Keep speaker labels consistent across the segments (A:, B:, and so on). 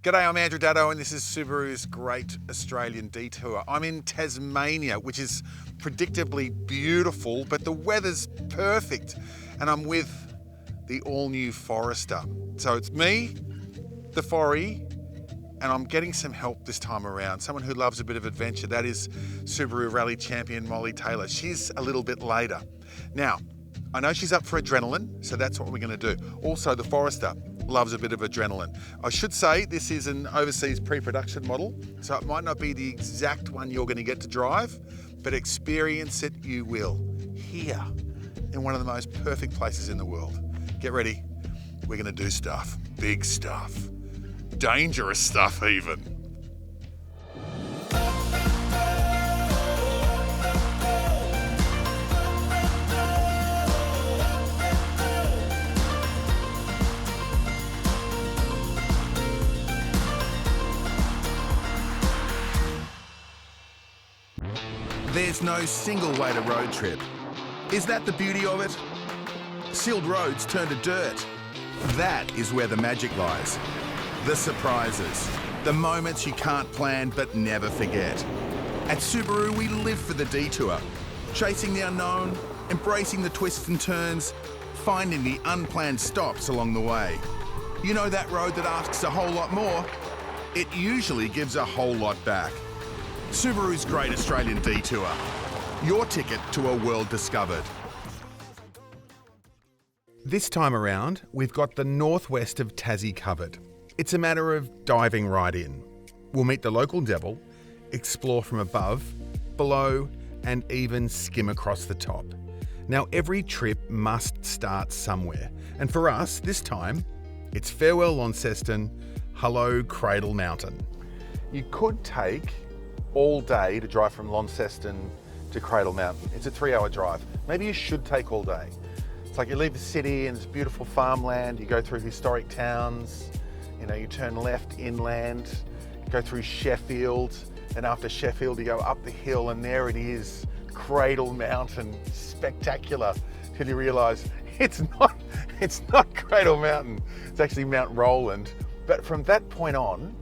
A: G'day, I'm Andrew Daddo and this is Subaru's Great Australian Detour. I'm in Tasmania, which is predictably beautiful, but the weather's perfect. And I'm with the all-new Forester. So it's me, the Forry, and I'm getting some help this time around. Someone who loves a bit of adventure. That is Subaru Rally Champion Molly Taylor. She's a little bit later. Now, I know she's up for adrenaline, so that's what we're going to do. Also, the Forester loves a bit of adrenaline. I should say this is an overseas pre-production model, so it might not be the exact one you're going to get to drive, but experience it you will, here, in one of the most perfect places in the world. Get ready, we're going to do stuff, big stuff, dangerous stuff even.
B: There's no single way to road trip. Is that the beauty of it? Sealed roads turn to dirt. That is where the magic lies. The surprises. The moments you can't plan but never forget. At Subaru, we live for the detour. Chasing the unknown, embracing the twists and turns, finding the unplanned stops along the way. You know that road that asks a whole lot more? It usually gives a whole lot back. Subaru's Great Australian Detour. Your ticket to a world discovered. This time around, we've got the northwest of Tassie covered. It's a matter of diving right in. We'll meet the local devil, explore from above, below, and even skim across the top. Now, every trip must start somewhere. And for us, this time, it's farewell Launceston, hello Cradle Mountain. You could take all day to drive from Launceston to Cradle Mountain. It's a 3-hour drive. Maybe you should take all day. It's like you leave the city and it's beautiful farmland, you go through historic towns, you turn left inland, go through Sheffield, and after Sheffield you go up the hill and there it is, Cradle Mountain, spectacular, till you realise it's not Cradle Mountain, it's actually Mount Roland. But from that point on,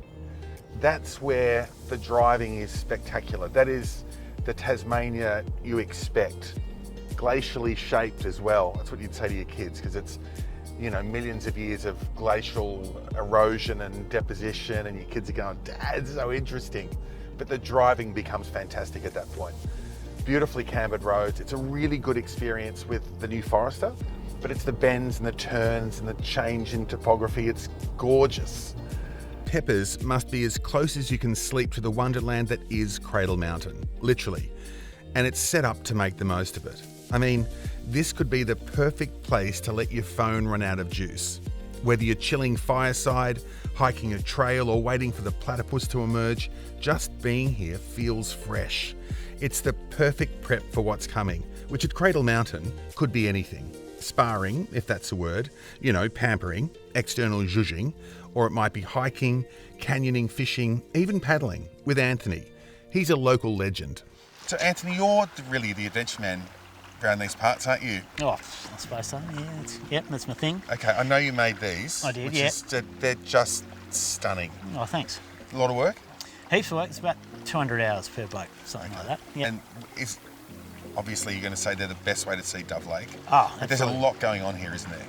B: that's where the driving is spectacular. That is the Tasmania you expect. Glacially shaped as well. That's what you'd say to your kids, because it's, millions of years of glacial erosion and deposition, and your kids are going, Dad, it's so interesting. But the driving becomes fantastic at that point. Beautifully cambered roads. It's a really good experience with the new Forester, but it's the bends and the turns and the change in topography. It's gorgeous. Peppers must be as close as you can sleep to the wonderland that is Cradle Mountain, literally. And it's set up to make the most of it. I mean, this could be the perfect place to let your phone run out of juice. Whether you're chilling fireside, hiking a trail, or waiting for the platypus to emerge, just being here feels fresh. It's the perfect prep for what's coming, which at Cradle Mountain could be anything. Sparring, if that's a word, pampering, external zhuzhing, or it might be hiking, canyoning, fishing, even paddling with Anthony. He's a local legend.
A: So Anthony, you're really the adventure man around these parts, aren't you?
C: Oh, I suppose so, yeah. That's my thing.
A: Okay, I know you made these.
C: I did,
A: They're just stunning.
C: Oh, thanks.
A: A lot of work?
C: Heaps of work. It's about 200 hours per bloke, something like that. Yep.
A: And obviously you're going to say they're the best way to see Dove Lake.
C: Oh,
A: but there's a lot going on here, isn't there?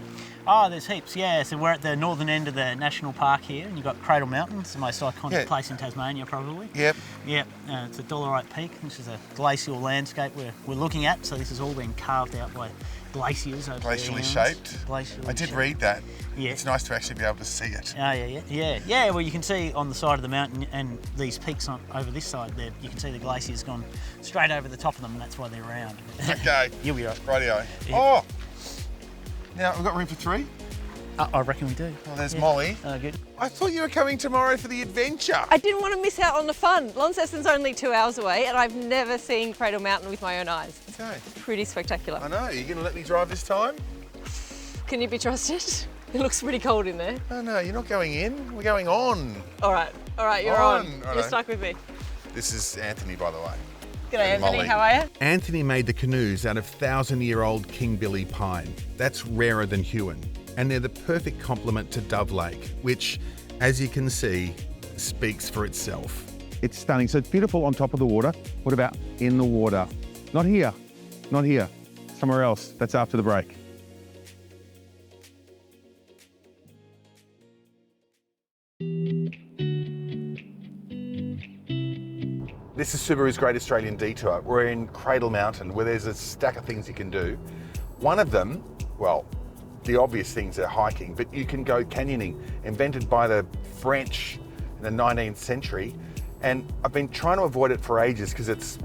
C: Oh, there's heaps, yeah. So we're at the northern end of the national park here, and you've got Cradle Mountain. It's the most iconic place in Tasmania, probably.
A: Yep.
C: Yep. It's a dolerite peak. This is a glacial landscape we're looking at. So this has all been carved out by glaciers over
A: Glacially shaped. I did read that.
C: Yeah.
A: It's nice to actually be able to see it.
C: Oh, yeah. Well, you can see on the side of the mountain and these peaks over this side there, you can see the glaciers gone straight over the top of them, and that's why they're round.
A: Okay.
C: You'll be right.
A: Rightio.
C: Yeah.
A: Oh! Now, we've got room for 3?
C: I reckon we do.
A: Well, there's Molly.
C: Oh, good.
A: I thought you were coming tomorrow for the adventure.
D: I didn't want to miss out on the fun. Launceston's only 2 hours away and I've never seen Cradle Mountain with my own eyes.
A: Okay.
D: Pretty spectacular.
A: I know. Are you going to let me drive this time?
D: Can you be trusted? It looks pretty cold in there.
A: No, you're not going in. We're going on.
D: All right, you're on. You're stuck with me.
A: This is Anthony, by the way.
D: G'day, Anthony.
A: Molly.
D: How are you?
B: Anthony made the canoes out of 1,000-year-old King Billy pine. That's rarer than Huon. And they're the perfect complement to Dove Lake, which, as you can see, speaks for itself.
A: It's stunning. So it's beautiful on top of the water. What about in the water? Not here, not here. Somewhere else. That's after the break. This is Subaru's Great Australian Detour. We're in Cradle Mountain, where there's a stack of things you can do. One of them, well, the obvious things are hiking, but you can go canyoning, invented by the French in the 19th century. And I've been trying to avoid it for ages because it's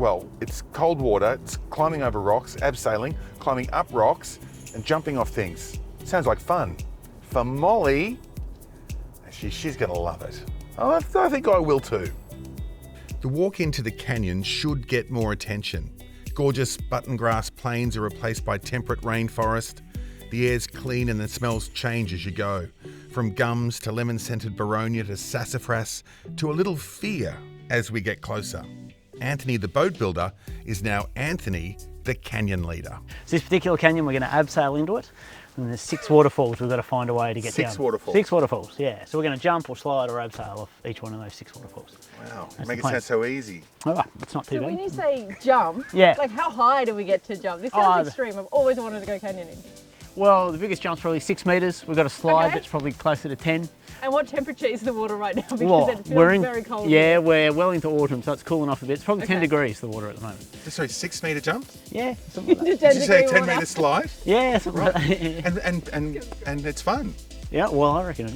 A: cold water, it's climbing over rocks, abseiling, climbing up rocks and jumping off things. Sounds like fun. For Molly, she's gonna love it. I think I will too.
B: The walk into the canyon should get more attention. Gorgeous button grass plains are replaced by temperate rainforest. The air's clean and the smells change as you go. From gums to lemon-scented Baronia to sassafras to a little fear as we get closer. Anthony, the boat builder, is now Anthony, the canyon leader.
C: So this particular canyon, we're going to abseil into it. And there's 6 waterfalls we've got to find a way to get down.
A: 6 waterfalls?
C: 6 waterfalls, yeah. So we're going to jump or slide or abseil off each one of those 6 waterfalls.
A: Wow,
C: That's
A: make it
C: the plan.
A: sound so easy.
C: Oh, it's not too
D: So
C: bad.
D: when you say jump,
C: Yeah.
D: like how high do we get to jump? This sounds extreme. I've always wanted to go canyoning.
C: Well, the biggest jump's probably 6 metres. We've got a slide
D: Okay.
C: that's probably closer to 10.
D: And what temperature is the water right now? Because
C: Well,
D: it feels very cold.
C: Yeah, we're well into autumn, so it's cooling off a bit. It's probably 10
D: Okay.
C: degrees, the water at the moment.
A: Sorry, 6 metre jump?
C: Yeah, something like that.
A: Did you say a 10 metre slide?
C: Yeah, something like that.
A: And it's fun.
C: Yeah, well, I reckon it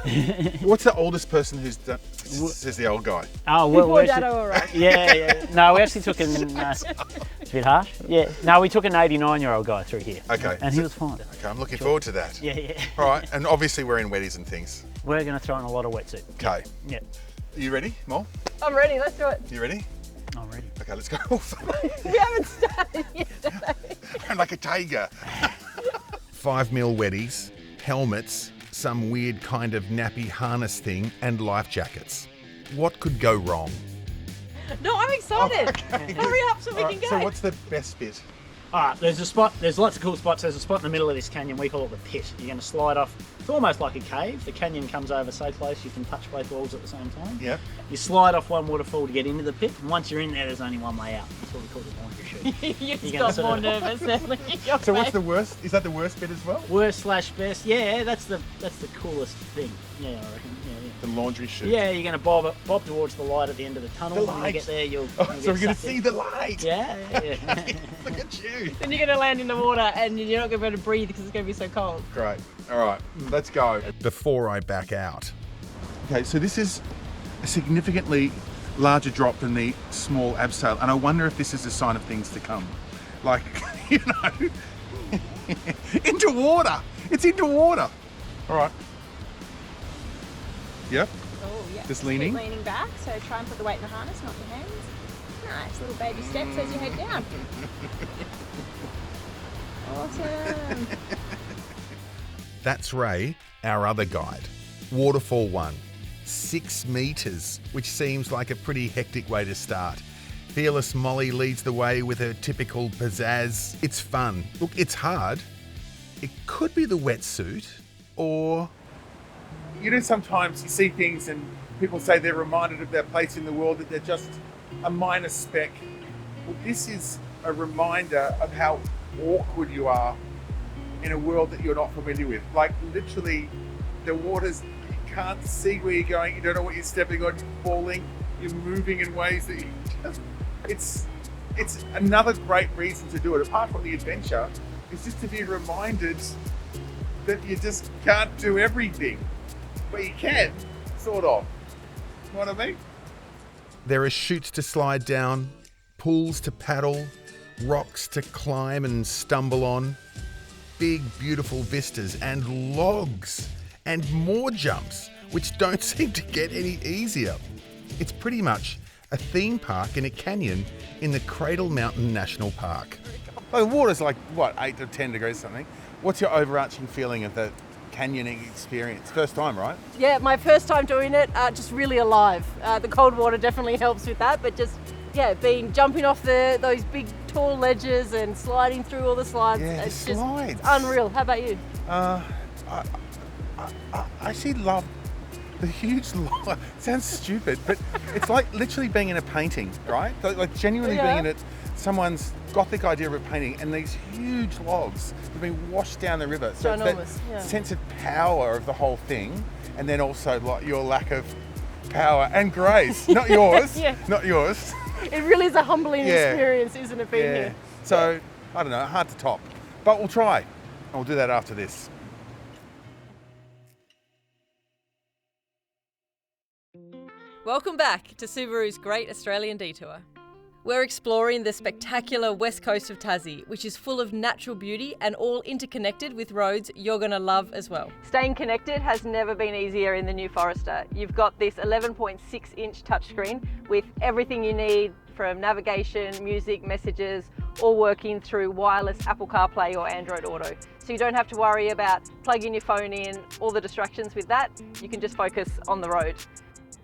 C: is.
A: What's the oldest person who's done? Says the old guy.
C: Oh, well,
D: Before
C: we actually-
D: Daddo arrived.
C: yeah. No, we actually took an. It's a bit harsh. Yeah. No, we took an 89-year-old guy through here.
A: Okay.
C: And he was fine.
A: Okay, I'm looking forward to that.
C: Yeah.
A: All right, and obviously we're in wetties and things.
C: We're going to throw in a lot of wetsuit.
A: Okay.
C: Yeah.
A: Are you ready, Mol?
D: I'm ready, let's do it.
A: You ready?
C: I'm ready.
A: Okay, let's go.
D: We haven't started yet.
A: I'm like a tiger.
B: 5mm wetties, helmets, some weird kind of nappy harness thing, and life jackets. What could go wrong?
D: No, I'm excited.
A: Okay.
D: Hurry up so we
A: All
D: can
A: right,
D: go.
A: so what's the best bit?
C: All right, there's a spot. There's lots of cool spots. There's a spot in the middle of this canyon. We call it the pit. You're going to slide off. It's almost like a cave. The canyon comes over so close you can touch both walls at the same time.
A: Yep.
C: You slide off one waterfall to get into the pit, and once you're in there, there's only one way out. That's what we call the laundry chute.
D: You just
C: You're
D: got
C: gonna
D: more
C: sort of-
D: nervous than looking at your
A: So what's
D: face.
A: the worst? Is that the worst bit as well?
C: Worst/best. Yeah, that's the coolest thing. Yeah, I reckon.
A: The laundry chute.
C: Yeah, you're going to bob towards the light at the end of the tunnel.
A: The
C: When you
A: light.
C: get there, you'll.
A: Oh,
C: you'll
A: so we're
C: get
A: going to
C: sucked
A: see
C: in.
A: the light.
C: Yeah.
A: Look at you.
D: Then you're going to land in the water and you're not going to be able to breathe because it's going to be so cold.
A: Great. All right, let's go.
B: Before I back out.
A: Okay, so this is a significantly larger drop than the small abseil, and I wonder if this is a sign of things to come. Like, you know, into water. It's into water. All right. Yep.
E: Oh, yeah.
A: Just
E: Keep
A: leaning?
E: leaning back, so try and put the weight in the harness, not your hands. Nice, little baby steps as you head down. Awesome.
B: That's Ray, our other guide. Waterfall 1, 6 metres, which seems like a pretty hectic way to start. Fearless Molly leads the way with her typical pizzazz. It's fun. Look, it's hard. It could be the wetsuit, or...
A: You know, sometimes you see things and people say they're reminded of their place in the world, that they're just a minor speck. Well, this is a reminder of how awkward you are in a world that you're not familiar with. Like, literally, the water's, you can't see where you're going, you don't know what you're stepping on, you're falling, you're moving in ways that you just... It's another great reason to do it, apart from the adventure, is just to be reminded that you just can't do everything. But you can, sort of. You know what I mean?
B: There are chutes to slide down, pools to paddle, rocks to climb and stumble on, big beautiful vistas and logs and more jumps, which don't seem to get any easier. It's pretty much a theme park in a canyon in the Cradle Mountain National Park.
A: The water's like, what, 8 to 10 degrees something? What's your overarching feeling of the canyoning experience? First time, right?
D: Yeah, my first time doing it, just really alive. The cold water definitely helps with that, but just, yeah, jumping off those big tall ledges and sliding through all the slides.
A: Yeah,
D: it's
A: the slides.
D: It's unreal. How about you?
A: I actually love
B: The huge log. Sounds stupid, but it's like literally being in a painting, right? Like genuinely being in it. Someone's gothic idea of a painting, and these huge logs have been washed down the river. So
D: Ginormous,
B: that sense of power of the whole thing, and then also like your lack of power and grace. Not yours. Not yours.
D: It really is a humbling experience, isn't it, being here?
B: So, I don't know, hard to top. But we'll try. And we'll do that after this.
F: Welcome back to Subaru's Great Australian Detour. We're exploring the spectacular west coast of Tassie, which is full of natural beauty and all interconnected with roads you're going to love as well.
D: Staying connected has never been easier in the new Forester. You've got this 11.6-inch touchscreen with everything you need from navigation, music, messages, all working through wireless Apple CarPlay or Android Auto. So you don't have to worry about plugging your phone in, all the distractions with that. You can just focus on the road.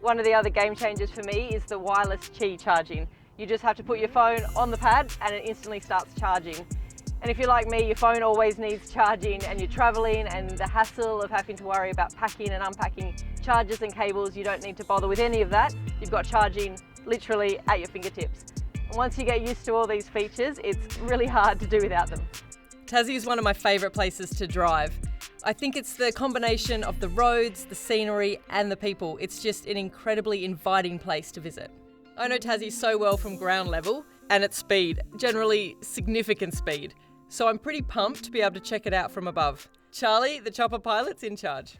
D: One of the other game changers for me is the wireless Qi charging. You just have to put your phone on the pad and it instantly starts charging. And if you're like me, your phone always needs charging and you're traveling, and the hassle of having to worry about packing and unpacking chargers and cables, you don't need to bother with any of that. You've got charging literally at your fingertips. And once you get used to all these features, it's really hard to do without them.
F: Tassie is one of my favourite places to drive. I think it's the combination of the roads, the scenery and the people. It's just an incredibly inviting place to visit. I know Tassie so well from ground level and at speed, generally significant speed. So I'm pretty pumped to be able to check it out from above. Charlie, the chopper pilot's in charge.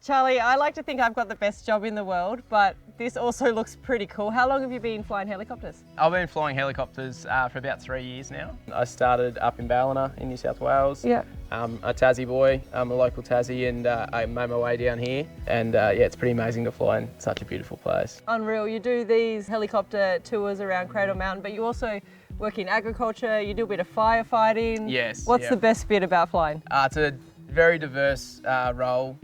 D: Charlie, I like to think I've got the best job in the world, but this also looks pretty cool. How long have you been flying helicopters?
G: I've been flying helicopters for about 3 years now. I started up in Ballina in New South Wales.
D: Yeah.
G: I'm a Tassie boy, I'm a local Tassie, and I made my way down here. And yeah, it's pretty amazing to fly in such a beautiful place.
D: Unreal. You do these helicopter tours around Cradle Mountain, but you also work in agriculture, you do a bit of firefighting.
G: Yes.
D: What's the best bit about flying?
G: It's a very diverse role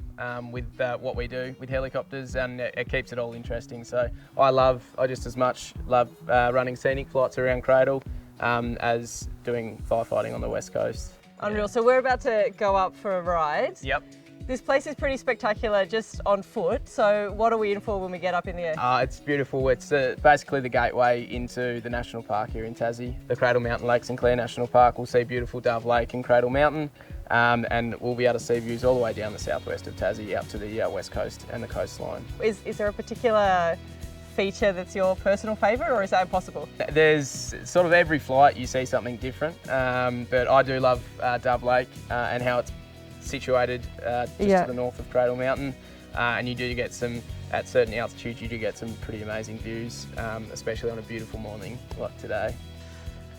G: with what we do with helicopters, and it keeps it all interesting. So I just as much love running scenic flights around Cradle as doing firefighting on the west coast.
D: Unreal. So we're about to go up for a ride.
G: Yep.
D: This place is pretty spectacular just on foot. So what are we in for when we get up in the air?
G: It's beautiful. It's basically the gateway into the national park here in Tassie. The Cradle Mountain Lake Sinclair National Park. We'll see beautiful Dove Lake and Cradle Mountain. And we'll be able to see views all the way down the southwest of Tassie out to the west coast and the coastline.
D: Is there a particular feature that's your personal favourite, or is that impossible?
G: There's sort of every flight you see something different, but I do love Dove Lake and how it's situated just to the north of Cradle Mountain, and you do get some, at certain altitudes, you do get some pretty amazing views, especially on a beautiful morning like today.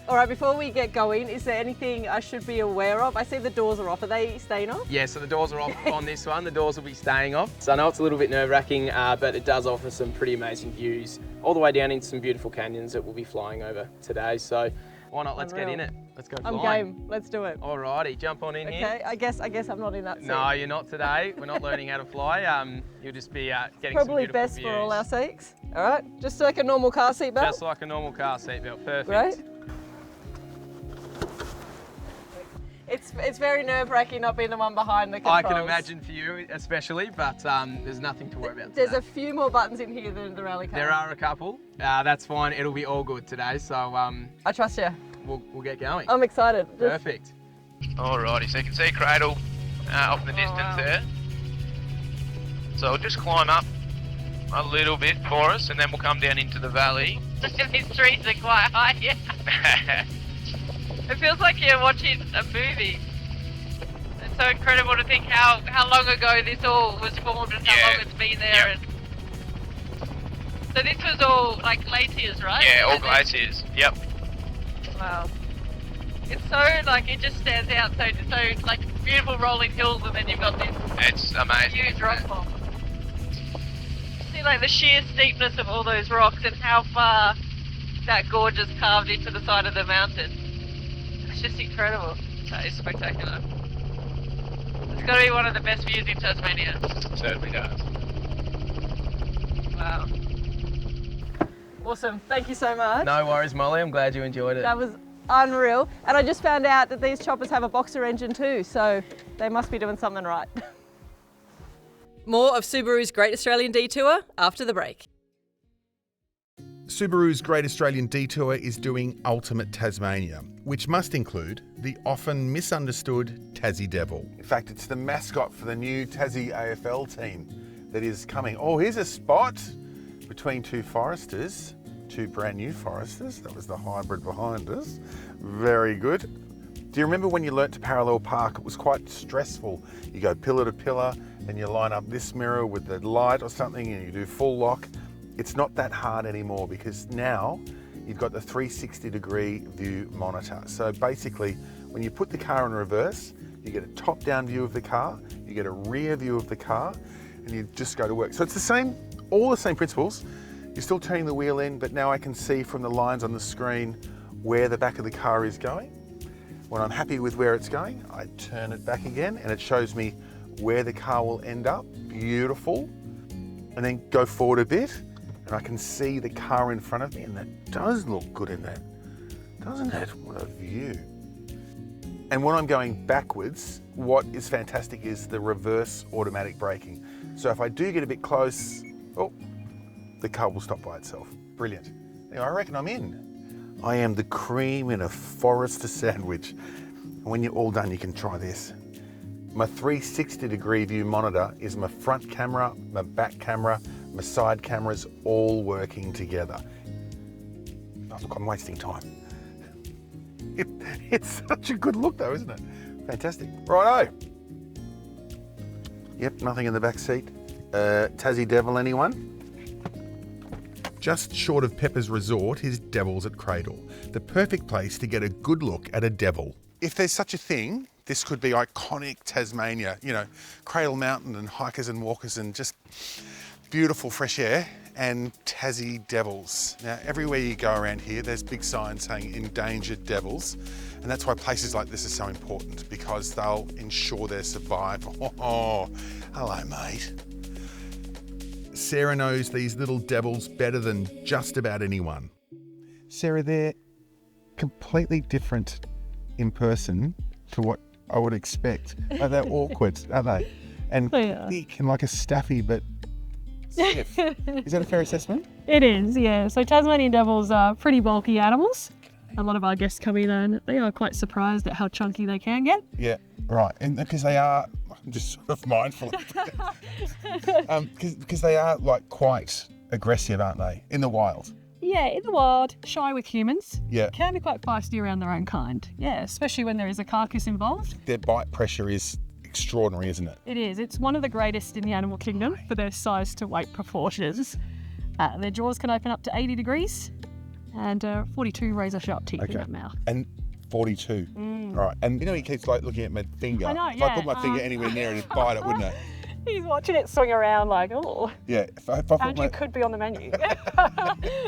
D: All right, before we get going, is there anything I should be aware of? I see the doors are off. Are they staying off?
G: Yeah, so the doors are off on this one. The doors will be staying off. So I know it's a little bit nerve-wracking, but it does offer some pretty amazing views all the way down into some beautiful canyons that we'll be flying over today. So why not? Let's get in it. Let's go flying.
D: I'm game. Let's do it.
G: Alrighty, jump on in here.
D: Okay, I guess I'm not in that seat.
G: No, you're not today. We're not learning how to fly. You'll just be getting
D: probably
G: some beautiful
D: best
G: views.
D: for all our sakes. All right, just like a normal car seat belt.
G: Just like a normal car seatbelt. Perfect.
D: Great. It's very nerve-wracking not being the one behind the controls.
G: I can imagine for you especially, but there's nothing to worry about
D: There's
G: today.
D: a few more buttons in here than the rally car.
G: There are a couple. That's fine. It'll be all good today. So
D: I trust you.
G: we'll get going.
D: I'm excited.
G: Perfect. Alrighty, so you can see Cradle off in the distance there. So I'll just climb up a little bit for us, and then we'll come down into the valley.
H: These trees are quite high, yeah. It feels like you're watching a movie. It's so incredible to think how long ago this all was formed and how long it's been there.
G: Yep.
H: And so this was all like glaciers, right?
G: Yeah, all
H: And then-
G: glaciers. Yep.
H: Wow. It's so like it just stands out so like beautiful rolling hills, and then you've got this
G: It's amazing.
H: huge rock form. See like the sheer steepness of all those rocks and how far that gorge is carved into the side of the mountain. It's just incredible. That is spectacular. It's got to be one of the best views in Tasmania.
G: Certainly does.
H: Wow.
D: Awesome. Thank you so much.
G: No worries, Molly. I'm glad you enjoyed it.
D: That was unreal. And I just found out that these choppers have a boxer engine too, so they must be doing something right.
F: More of Subaru's Great Australian Detour after the break.
B: Subaru's Great Australian Detour is doing Ultimate Tasmania, which must include the often misunderstood Tassie Devil.
A: In fact, it's the mascot for the new Tassie AFL team that is coming. Oh, here's a spot between two Foresters, two brand new Foresters. That was the hybrid behind us. Very good. Do you remember when you learnt to parallel park? It was quite stressful. You go pillar to pillar and you line up this mirror with the light or something and you do full lock. It's not that hard anymore because now you've got the 360-degree view monitor. So basically, when you put the car in reverse, you get a top-down view of the car, you get a rear view of the car, and you just go to work. So it's the same, all the same principles. You're still turning the wheel in, but now I can see from the lines on the screen where the back of the car is going. When I'm happy with where it's going, I turn it back again and it shows me where the car will end up. Beautiful. And then go forward a bit and I can see the car in front of me, and that does look good in that, doesn't it? What a view. And when I'm going backwards, what is fantastic is the reverse automatic braking. So if I do get a bit close, oh, the car will stop by itself. Brilliant. Anyway, I reckon I'm in. I am the cream in a Forester sandwich. And when you're all done, you can try this. My 360-degree view monitor is my front camera, my back camera, my side cameras all working together. Oh, look, I'm wasting time. It's such a good look though, isn't it? Fantastic. Righto. Yep, nothing in the back seat. Tassie Devil, anyone?
B: Just short of Pepper's Resort is Devil's at Cradle, the perfect place to get a good look at a devil.
A: If there's such a thing, this could be iconic Tasmania. You know, Cradle Mountain and hikers and walkers and just beautiful fresh air and Tassie devils. Now, everywhere you go around here, there's big signs saying endangered devils. And that's why places like this are so important, because they'll ensure their survival. Oh, hello, mate.
B: Sarah knows these little devils better than just about anyone.
A: Sarah, they're completely different in person to what I would expect. They're awkward, aren't they? And thick and like a staffy, but stiff. Is that a fair assessment?
I: It is, yeah. So Tasmanian devils are pretty bulky animals. A lot of our guests come in and they are quite surprised at how chunky they can get.
A: Yeah, right. And because they are, I'm just sort of mindful of because they are like quite aggressive, aren't they, in the wild?
I: Yeah, in the wild, shy with humans.
A: Yeah.
I: Can be quite feisty around their own kind. Yeah, especially when there is a carcass involved.
A: Their bite pressure is extraordinary, isn't it?
I: It is. It's one of the greatest in the animal kingdom for their size to weight proportions. Their jaws can open up to 80 degrees and 42 razor sharp teeth in that mouth.
A: And 42. Right. And you know, he keeps like looking at my finger.
I: I know,
A: if I put my finger anywhere near it, it'd bite it, wouldn't it?
I: He's watching it swing around like, oh.
A: Yeah. If I put
I: Andrew could be on the menu.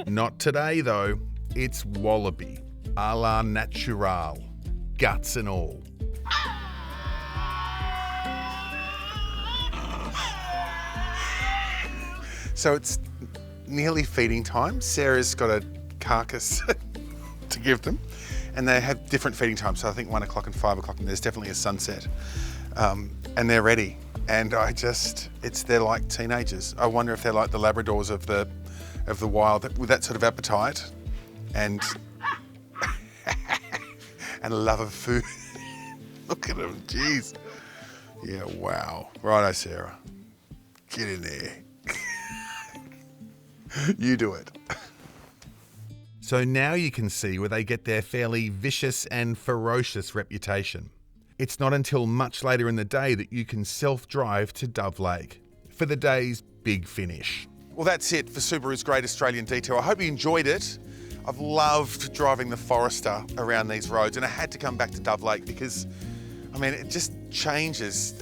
B: Not today though. It's wallaby, a la natural, guts and all.
A: So it's nearly feeding time. Sarah's got a carcass to give them, and they have different feeding times. So I think 1 o'clock and 5 o'clock, and there's definitely a sunset, and they're ready. And they're like teenagers. I wonder if they're like the Labradors of the wild, with that sort of appetite, and and a love of food. Look at them, jeez. Yeah, wow. Righto, Sarah. Get in there. You do it.
B: So now you can see where they get their fairly vicious and ferocious reputation. It's not until much later in the day that you can self-drive to Dove Lake for the day's big finish.
A: Well, that's it for Subaru's Great Australian Detour. I hope you enjoyed it. I've loved driving the Forester around these roads, and I had to come back to Dove Lake because, I mean, it just changes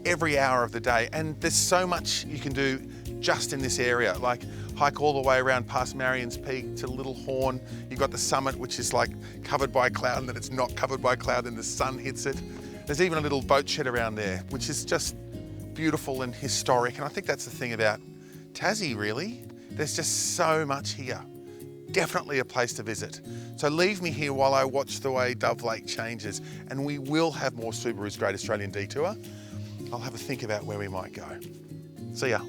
A: every hour of the day, and there's so much you can do just in this area, like hike all the way around past Marion's Peak to Little Horn. You've got the summit, which is like covered by cloud, and then it's not covered by cloud and the sun hits it. There's even a little boat shed around there, which is just beautiful and historic. And I think that's the thing about Tassie, really. There's just so much here. Definitely a place to visit. So leave me here while I watch the way Dove Lake changes, and we will have more Subaru's Great Australian Detour. I'll have a think about where we might go. See ya.